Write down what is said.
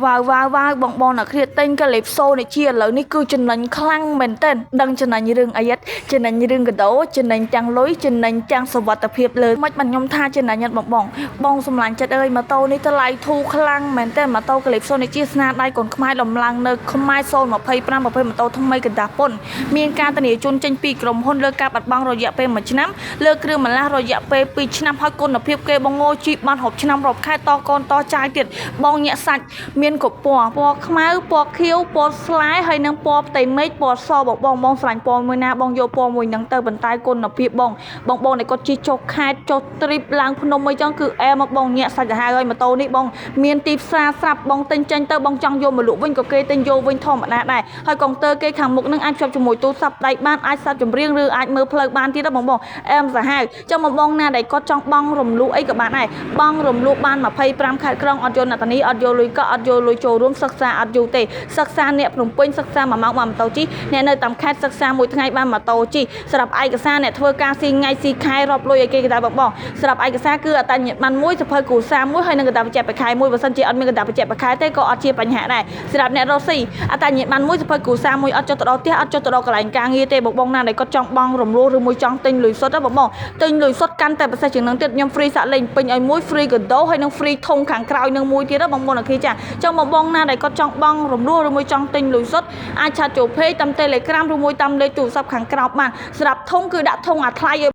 Wowបងណាគ្នាទិញកាលីបសូនេះជាឥឡូវនេះគឺចំណេញខ្លាំងមែនទែនដឹងចំណេញរឿងអីចំណេញរឿងកដោចំណេញទាំងលុយចំណេញទាំងសុវត្ថិភាពលើមិនខ្ញុំថាចំណេញអត់បងសម្លាញ់ចិត្តអើយម៉ូតូនេះតម្លៃធូរខ្លាំងមែនទែនម៉ូតូកាលីបសូនេះជាស្នាដៃកូនខ្មែរដំឡើងនៅខ្មែរ025ម៉ូតូថ្មីកណ្ដាស់ពុនមានការធានាជូនចេញពីក្រុមហ៊ុនលើការបាត់បង់រយៈពេល1ឆ្នាំលើគ្រឿងបន្លាស់រយៈពេល2ឆ្នាំហើយគុណភាពគេបងងជីបាន60ឆ្នាំរាប់ខែតកូនតចាយទៀតបងញាក់សាច់មានគ្រប់ពណ៌ខ្មៅពណ៌ខៀវពណ៌ស្លែហើយនឹងពណ៌ផ្ទៃមេឃពណ៌សបងស្រឡាញ់ពណ៌មួយណាបងយកពណ៌មួយហ្នឹងទៅបន្តែគុណភាពបងដែលគាត់ជិះចុះខេត្តចុះទ្រីបឡើងភ្នំអីចឹងគឺអែមកបងញាក់សាច់ទៅហើយម៉ូតូនេះបងមានទីផ្សារស្រាប់បងទិញចេញទៅបងចង់យកមកលក់វិញក៏គេទិញយកវិញធម្មតាដែរហើយកុងទ័រគេខាងមុខហ្នឹងអាចភ្ជាប់ជាមួយទូរស័ព្ទដៃបានអាចសាប់ចម្រៀងឬអាចមើលផ្លូវបានទៀតបងអែមសាហាវចឹងបងណាដែលគាត់ចង់បងរំលោះអីក៏បានដែរបងរំលោះបាន25ខេត្តក្រុងអត់យកណាតានីអត់យកលុយកក់អត់យកលុយចូលរួមសិក្សាអត់យូរទេសិក្សាអ្នកភ្នំពេញសិក្សា1ម៉ោងបានម៉ូតូជិះអ្នកនៅតាមខេត្តសិក្សាមួយថ្ងៃបានម៉ូតូជិះសម្រាប់ឯកសារអ្នកធ្វើការស៊ីថ្ងៃស៊ីខែរាប់លុយឲ្យគេគេដែរបងសម្រាប់ឯកសារគឺអត្តញ្ញប័ណ្ណមួយសភៅគ្រួសារមួយហើយនឹងកតាបច្ចៈបខែមួយបើសិនជាអត់មានកតាបច្ចៈបខែទេក៏អត់ជាបញ្ហាដែរសម្រាប់អ្នករស់ស៊ីអត្តញ្ញប័ណ្ណមួយសភៅគ្រួសារមួយអត់ចុះទៅដល់ផ្ទះអត់ចុះទៅដល់កន្លែងការងារទេបងណាដែលគាត់ចង់បងរំលោះឬមួយចង់ទិញលុយសុទ្ធទេបងទិញលុយសុទ្ធកាន់តែពិសេសជាងនឹងទៀតខ្ញុំ free សាក់លេងពេញឲ្យមួយ free កដោហើយនឹង free ធុងខាងក្រោយនឹងមួយទៀតបងប្អូនអរគុណចាចង់បងណាដែលគាត់ចង់បងរំលោះឬមួយចង់ទិញលុយសុទ្ធអាចឆាតចូល page តាម Telegram ឬមួយតាមលេខទូរស័ព្ទខាងក្រោមបានសម្រាប់ធុងគឺដាក់ធុងអាថ្លៃ